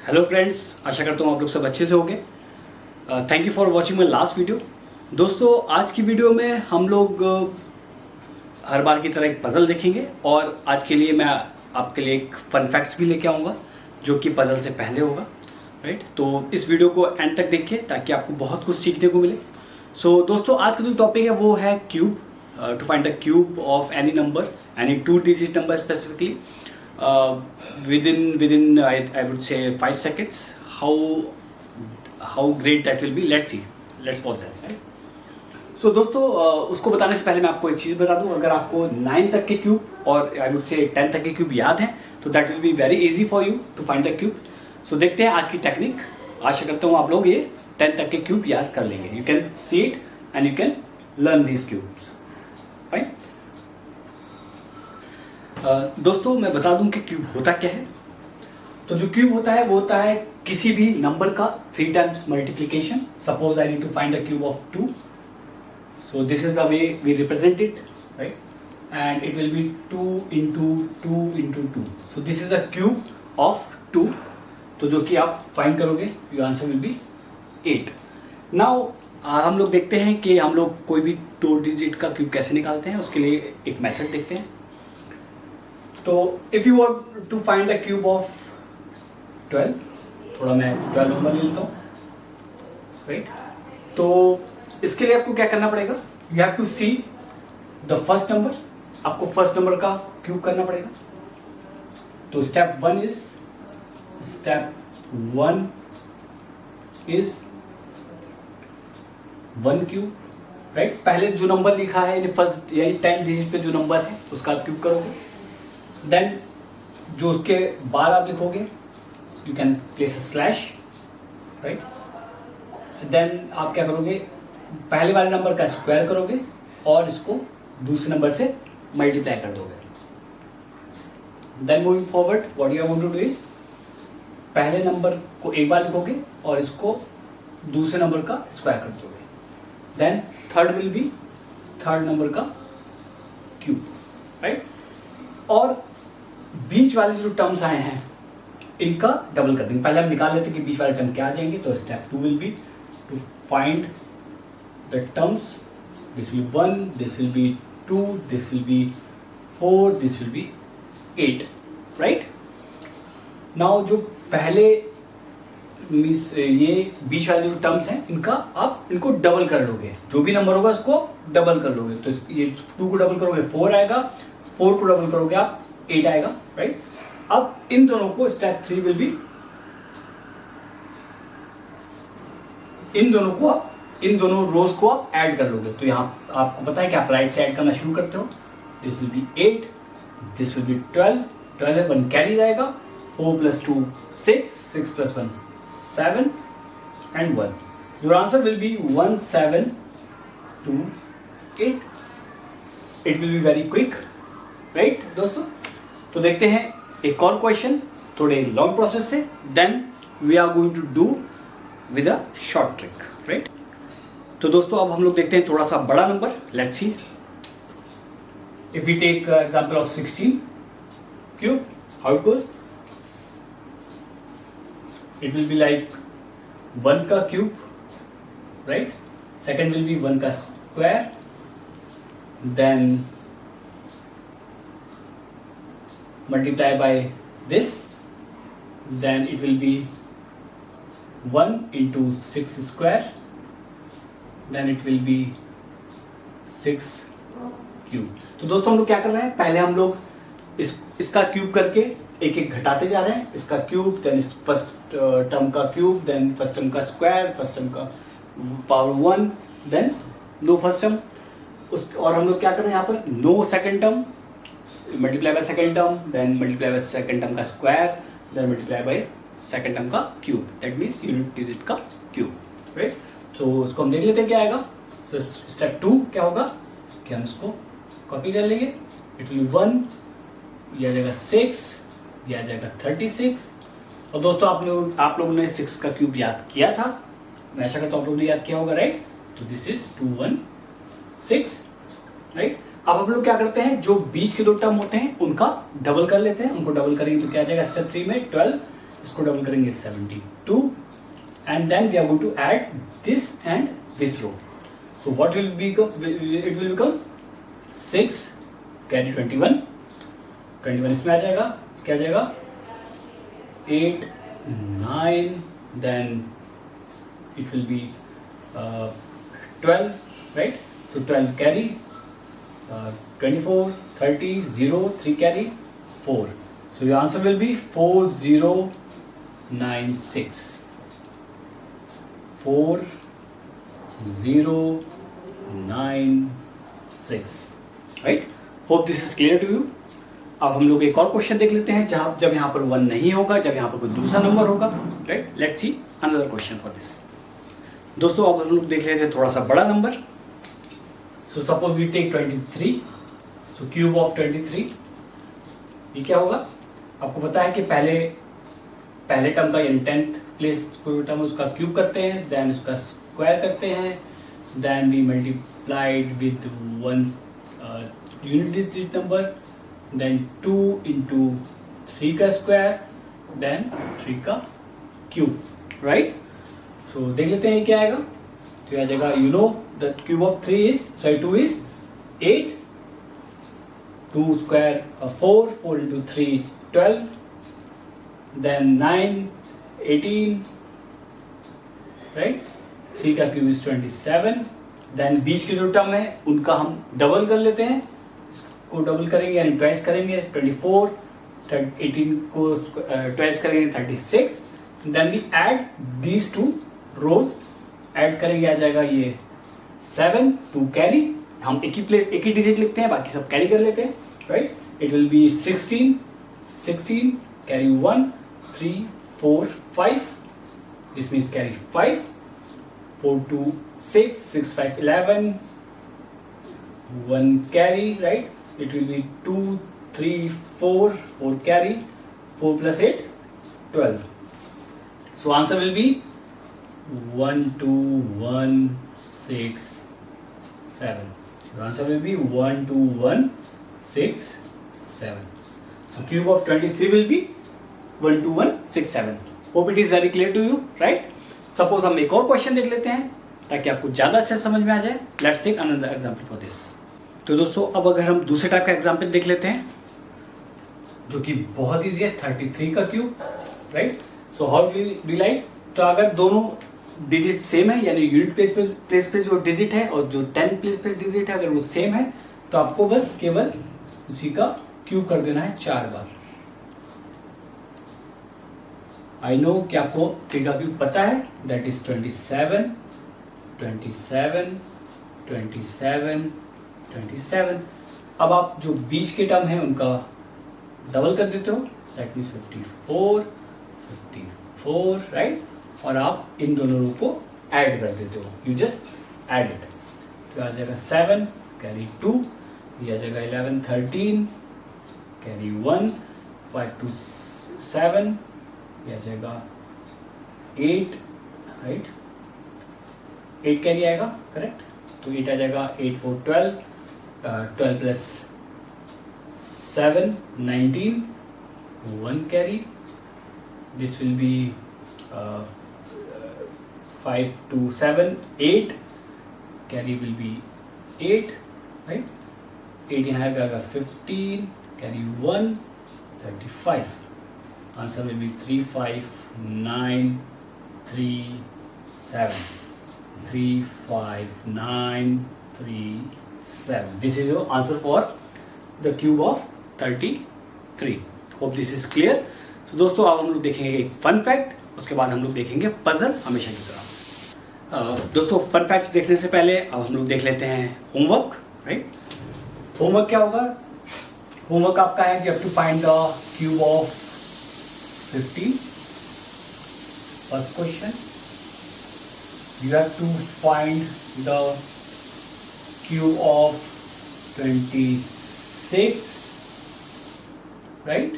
Hello friends, आशा करता हूँ आप लोग सब अच्छे से होंगे। Thank you for watching my last video. दोस्तों, आज की वीडियो में हम लोग हर बार की तरह एक पज़ल देखेंगे और आज के लिए मैं आपके लिए एक फन फैक्ट्स भी लेके आऊँगा जो कि पज़ल से पहले होगा। राइट, तो इस वीडियो को एंड तक देखिए ताकि आपको बहुत कुछ सीखने को मिले। सो दोस्तों, आज का जो टॉपिक है वो है cube, to find the cube of any number, any 2 digit number specifically, within I would say 5 seconds. How great that will be. Let's pause that. Right? So दोस्तों, उसको बताने से पहले मैं आपको एक चीज़ बता दूं। अगर आपको 9 तक के क्यूब और आई वुड से 10 तक के क्यूब याद हैं तो that will be very easy for you to find the cube. So देखते हैं आज की टेक्निक। आशा करता हूँ आप लोग ये 10 तक के क्यूब याद कर लेंगे। You can see it and you can learn these cubes. Fine. दोस्तों, मैं बता दूं कि क्यूब होता क्या है। तो जो क्यूब होता है वो होता है किसी भी नंबर का 3 times multiplication. Suppose I need to find the cube of 2, so this is the way we represent it, right, and it will be 2 into 2 into 2। So this is the cube of 2। तो जो कि आप find करोगे, your answer will be 8। Now हम लोग देखते हैं कि हम लोग कोई भी 2 डिजिट का क्यूब कैसे निकालते हैं। उसके लिए एक मेथड देखते हैं। तो if you want to find the cube of 12, थोड़ा मैं 12 नंबर ले लेता हूँ, राइट। तो इसके लिए आपको क्या करना पड़ेगा, you have to see the first number. आपको फर्स्ट नंबर का क्यूब करना पड़ेगा। तो स्टेप 1 इज 1 क्यूब, राइट। पहले जो नंबर लिखा है यानी फर्स्ट यानी 10 डिजिट पे जो नंबर है उसका आप क्यूब करोगे। देन जो उसके बाद आप लिखोगे, you can place a slash, right. Then आप क्या करोगे, पहले वाले नंबर का स्क्वायर करोगे और इसको दूसरे नंबर से मल्टीप्लाई कर दोगे। Then moving forward, what you want to do is, पहले नंबर को एक बार लिखोगे और इसको दूसरे नंबर का स्क्वायर कर दोगे। Then third will be third number का क्यूब, राइट। और बीच वाले जो टर्म्स आए हैं इनका डबल कर देंगे। पहले हम निकाल लेते हैं कि बीच वाले टर्म क्या आ जाएंगे। तो step 2 will be to find the terms. This will 1, this will be 2, this will be 4, this will be 8, right. Now जो पहले मीन्स ये बीच वाले जो टर्म्स हैं इनका आप इनको डबल कर लोगे। जो भी नंबर होगा उसको डबल कर लोगे। तो ये 2 को डबल करोगे 4 आएगा, 4 को डबल करोगे आप 8 आएगा, राइट। अब इन दोनों को स्टेप 3 विल बी, इन दोनों रोज को आप ऐड कर लोगे। तो यहां आपको पता है कि आप राइट से ऐड करना शुरू करते हो। This will be 8, this will be 12, 12 1 carry जाएगा, 4 + 2 6, 6 + 1 7 and 1। Your answer will be 1 7 2 8। It will be very quick, right दोस्तों। तो देखते हैं एक और क्वेश्चन थोड़े लॉन्ग प्रोसेस से, then we are going to do with a short trick, right. तो दोस्तों, अब हम लोग देखते हैं थोड़ा सा बड़ा number. Let's see, if we take example of 16 cube, how it goes. It will be like 1 का cube, right. Second will be 1 का square, then multiply by this, then it will be 1 into 6 square, then it will be 6 cube। तो दोस्तों, हम लोग क्या कर रहे हैं, पहले हम लोग इसका क्यूब करके एक एक घटाते जा रहे हैं। इसका क्यूब, देन इस फर्स्ट टर्म का क्यूब, देन फर्स्ट टर्म का स्क्वायर, फर्स्ट टर्म का power 1, then no first term. और हम लोग क्या कर रहे हैं यहाँ पर, no second term, multiply by second term, then multiply by second term का square, then multiply by second term का cube, that means unit digit का क्यूब, राइट। सो उसको हम देख लेते हैं क्या आएगा। सो स्टेप 2 क्या होगा कि हम इसको कॉपी कर लेंगे। इट विल 1, ये आ जाएगा 6, ये आ जाएगा 36। और दोस्तों, आप लोगों ने 6 का क्यूब याद किया था, मैं आशा करता हूँ आप लोगों ने याद किया होगा, राइट। तो दिस इज 2 1 6, राइट। अब हम लोग क्या करते हैं, जो बीच के 2 टर्म होते हैं उनका डबल कर लेते हैं। उनको डबल करेंगे तो क्या आ जाएगा स्टेप 3 में 12, इसको डबल करेंगे 72 and then we are going to add this and this row. So what will be, it will become 6 carry 21 इसमें आ जाएगा. क्या आ जाएगा 8 9 then it will be 12, right? So 12 carry, 24, 30, 0, 3 carry, 4. So your answer will be 4096. 4096, right? Hope this is clear to you. अब हम लोग एक और क्वेश्चन देख लेते हैं जब यहाँ पर 1 नहीं होगा, जब यहाँ पर कोई दूसरा नंबर होगा, right? Let's see another question for this. दोस्तों अब हम लोग देख लेते हैं थोड़ा सा बड़ा number. So suppose we take 23. So cube of 23, ये क्या होगा? आपको पता है कि पहले टर्म का यानी 10th प्लेस कोई टर्म उसका क्यूब करते हैं, देन उसका स्क्वायर करते हैं, then we multiplied with one unit digit number, then 2 into 3 का स्क्वायर, देन 3 का क्यूब, राइट? सो देख लेते हैं क्या आएगा. तो आ जाएगा, you know the cube of 2 is 8, 2 square 4 into 3 12, then 9 18, right? 3 का क्यूब is 27. देन बीच के जो टर्म है उनका हम डबल कर लेते हैं, इसको डबल करेंगे यानी ट्वाइस करेंगे 24, 18 को ट्वाइस करेंगे 36. Then we add these two rows, add करेंगे, आ जाएगा ये 7 टू कैरी. हम एक ही डिजिट लिखते हैं, बाकी सब कैरी कर लेते हैं, right? It will B 16 carry 1 3 4 5, this means carry 5, 4 2 6 6 5 11, 1 carry, right? It will be 2 3 4 carry, 4 plus 8 12. So answer will be 1 2 1 6 7. The answer will be 1 2 1 6 7. So cube of 23 will be 1 2 1 6 7. Hope it is very clear to you, right? Suppose हम एक और question देख लेते हैं ताकि आपको ज़्यादा अच्छा समझ में आ जाए. Let's take another example for this. तो दोस्तों अब अगर हम दूसरे टाइप का एग्जाम्पल देख लेते हैं जो कि बहुत ईजी है, 33 का cube, right? So how we like, तो अगर दोनों डिजिट सेम है यानी यूनिट प्लेस पे जो डिजिट है और जो 10 प्लेस पे डिजिट है अगर वो सेम है तो आपको बस केवल उसी का क्यूब कर देना है 4 बार. आई नो कि आपको 3 का क्यूब पता है, दैट इज 27 27 27 27. अब आप जो बीच के टर्म है उनका डबल कर देते हो, दैट मीन्स 54, राइट? और आप इन दोनों रो को ऐड कर देते हो, यू जस्ट ऐड इट. तो आ जाएगा 7 कैरी 2, ये आ जाएगा 11 13 कैरी 1, 5 2 7, ये आ जाएगा 8, राइट? 8 कैरी आएगा, करेक्ट? तो 8 आ जाएगा 8 4 12, 12 plus 7 19, 1 carry, this will be 5 2 7 8, carry will be 8, right? 8 यहाँ आएगा 15, carry 1 35. Answer will be 3 5 9 3 7, 3 5 9 3 7. This is your answer for the cube of 33. Hope this is clear. So दोस्तों अब हम लोग देखेंगे एक फन फैक्ट, उसके बाद हम लोग देखेंगे पजल हमेशा की तरह. दोस्तों फन फैक्ट्स देखने से पहले अब हम लोग देख लेते हैं होमवर्क, राइट? होमवर्क क्या होगा? होमवर्क आपका है कि you have to find the cube of 15. First question, you have to find the cube of 26, right?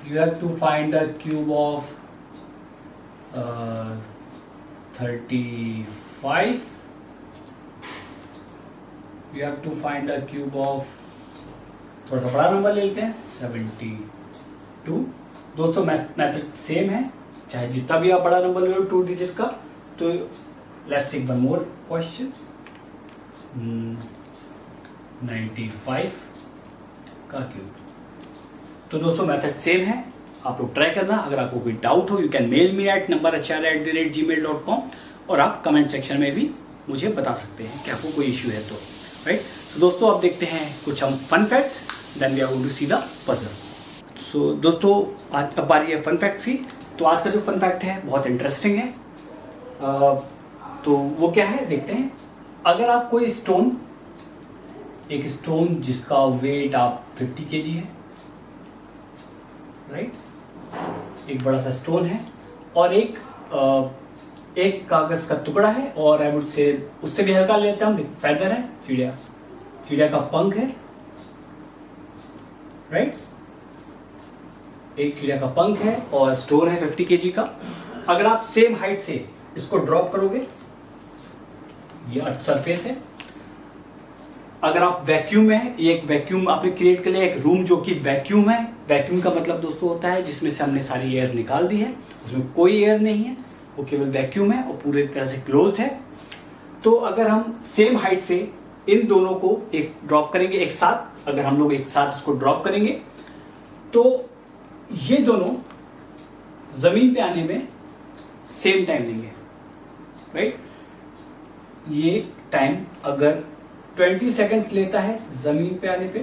You have to find the cube of 35. You have to find the cube of, थोड़ा सा बड़ा number ले लेते हैं, 72. दोस्तों method same है, चाहे जितना भी आप बड़ा नंबर ले लो 2 डिजिट का। तो let's take one more question, 95 का क्यूब। तो दोस्तों मेथड सेम है, आप लोग ट्राई करना। अगर आपको कोई डाउट हो, you can mail me at numberacharya@gmail.com, और आप कमेंट सेक्शन में भी मुझे बता सकते हैं कि आपको कोई इश्यू है तो, राइट। तो दोस्तों अब देखते हैं कुछ हम fun facts, then we are going to see the puzzle. So दोस्तों आज अब बारी है फन फैक्ट्स की। तो आज का जो फन फैक्ट है बहुत इंटरेस्टिंग है। तो वो क्या है देखते हैं। अगर आप कोई स्टोन, एक स्टोन जिसका वेट आप 50 kg है, राइट, एक बड़ा सा स्टोन है, और एक कागज का टुकड़ा है, और आई वुड से उससे भी हल्का लेता हूं, फेदर है, चिड़िया का पंख है, राइट, एक चिड़िया का पंख है और स्टोन है 50 kg का। अगर आप सेम हाइट से इसको ड्रॉप करोगे, ये अर्थ सरफेस है, अगर आप वैक्यूम में है, ये एक वैक्यूम आपने क्रिएट कर लिया, एक रूम जो कि वैक्यूम है। वैक्यूम का मतलब दोस्तों होता है जिसमें से हमने सारी एयर निकाल दी है, उसमें कोई एयर नहीं है, वो केवल वैक्यूम है और पूरी तरह से क्लोज्ड है। तो अगर हम सेम हाइट से इन दोनों को एक ड्रॉप करेंगे एक साथ, अगर हम लोग एक साथ इसको ड्रॉप करेंगे तो ये दोनों जमीन पे आने में सेम टाइम लेंगे, राइट। ये टाइम अगर 20 सेकंड्स लेता है जमीन पे आने पे,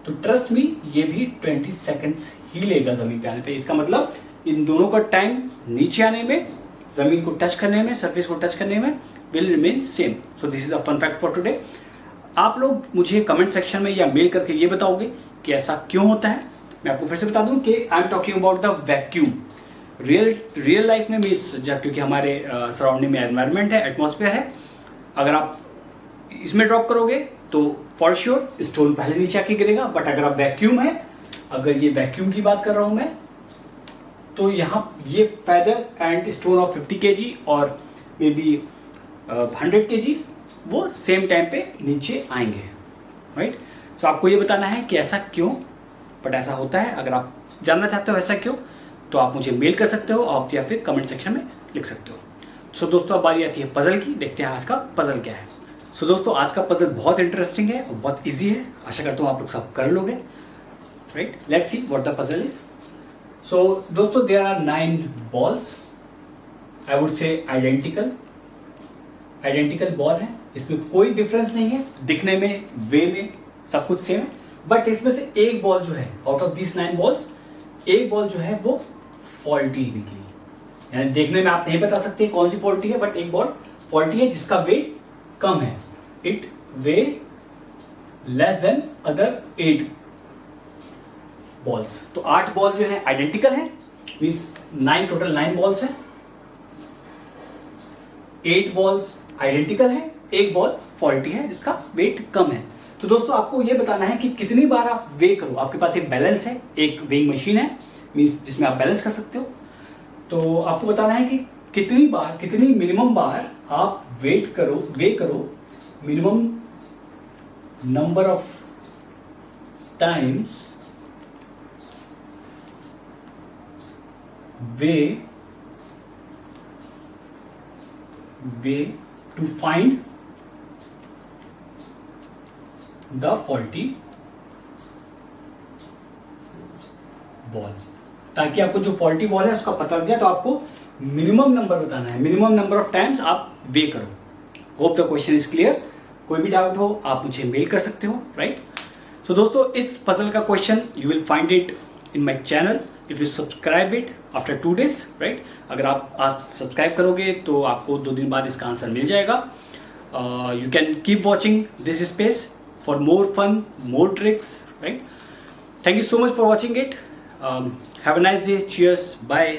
तो ट्रस्ट मी ये भी 20 सेकंड्स ही लेगा जमीन पे आने पे। इसका मतलब इन दोनों का टाइम नीचे आने में, जमीन को टच करने में, सरफेस को टच करने में will remain same. So this is the fun fact for today. आप लोग मुझे कमेंट सेक्शन में या मेल करके ये बताओगे कि ऐसा क्यों होता है। मैं आपको फिर से बता दूं कि I am talking about the vacuum. Real life में मीन्स क्योंकि हमारे सराउंडिंग में एनवायरनमेंट है, एटमॉस्फेयर है, अगर आप इसमें ड्रॉप करोगे तो फॉर श्योर स्टोन पहले नीचे आके गिरेगा। बट अगर आप वैक्यूम है, अगर ये वैक्यूम की बात कर रहा हूं मैं, तो यहाँ ये feather and stone of 50 kg और मे बी 100 kg वो सेम टाइम पे नीचे आएंगे, राइट। सो आपको ये बताना है कि ऐसा क्यों, बट ऐसा होता है। अगर आप जानना चाहते हो ऐसा क्यों, तो आप मुझे मेल कर सकते हो, आप या फिर कमेंट सेक्शन में लिख सकते हो। सो दोस्तों अब बारी आती है पजल की। देखते हैं आज का पजल क्या है। सो दोस्तों आज का पजल बहुत इंटरेस्टिंग है और बहुत इजी है। आशा करता हूँ आप लोग सब कर लोगे, right. Let's see what the puzzle is. So दोस्तों there are 9 balls, I would say identical ball है। इसमें कोई डिफरेंस नहीं है, दिखने में, वे में सब कुछ सेम है। बट इसमें से एक बॉल जो है, आउट ऑफ दिस 9 बॉल्स, एक बॉल जो है वो फॉल्टी निकली, यानी देखने में आप नहीं बता सकते कौन सी फॉल्टी है, बट एक बॉल फॉल्टी है जिसका वेट कम है। It way less than other 8 balls. तो 8 बॉल जो है आइडेंटिकल है, मीन्स 9 टोटल 9 बॉल्स है, 8 बॉल्स आइडेंटिकल है, एक बॉल फॉल्टी है जिसका वेट कम है। तो दोस्तों आपको यह बताना है कि कितनी बार आप वे करो। आपके पास एक बैलेंस है, एक वेइंग मशीन है, मीन्स जिसमें आप बैलेंस कर सकते हो। तो आपको बताना है कि कितनी मिनिमम बार आप वे करो, minimum number of times weigh to find the faulty ball, ताकि आपको जो फॉल्टी बॉल है उसका पता लग जाए। तो आपको मिनिमम नंबर बताना है, मिनिमम नंबर ऑफ टाइम्स आप वे करो। Hope the question is clear. कोई भी डाउट हो आप मुझे मेल कर सकते हो, राइट। सो दोस्तों इस पजल का question you will find it in my channel if you subscribe it after 2 days, right. अगर आप आज सब्सक्राइब करोगे तो आपको 2 दिन बाद इसका आंसर मिल जाएगा। You can keep watching this space for more fun, more tricks, right? Thank you so much for watching it. Have a nice day. Cheers. Bye.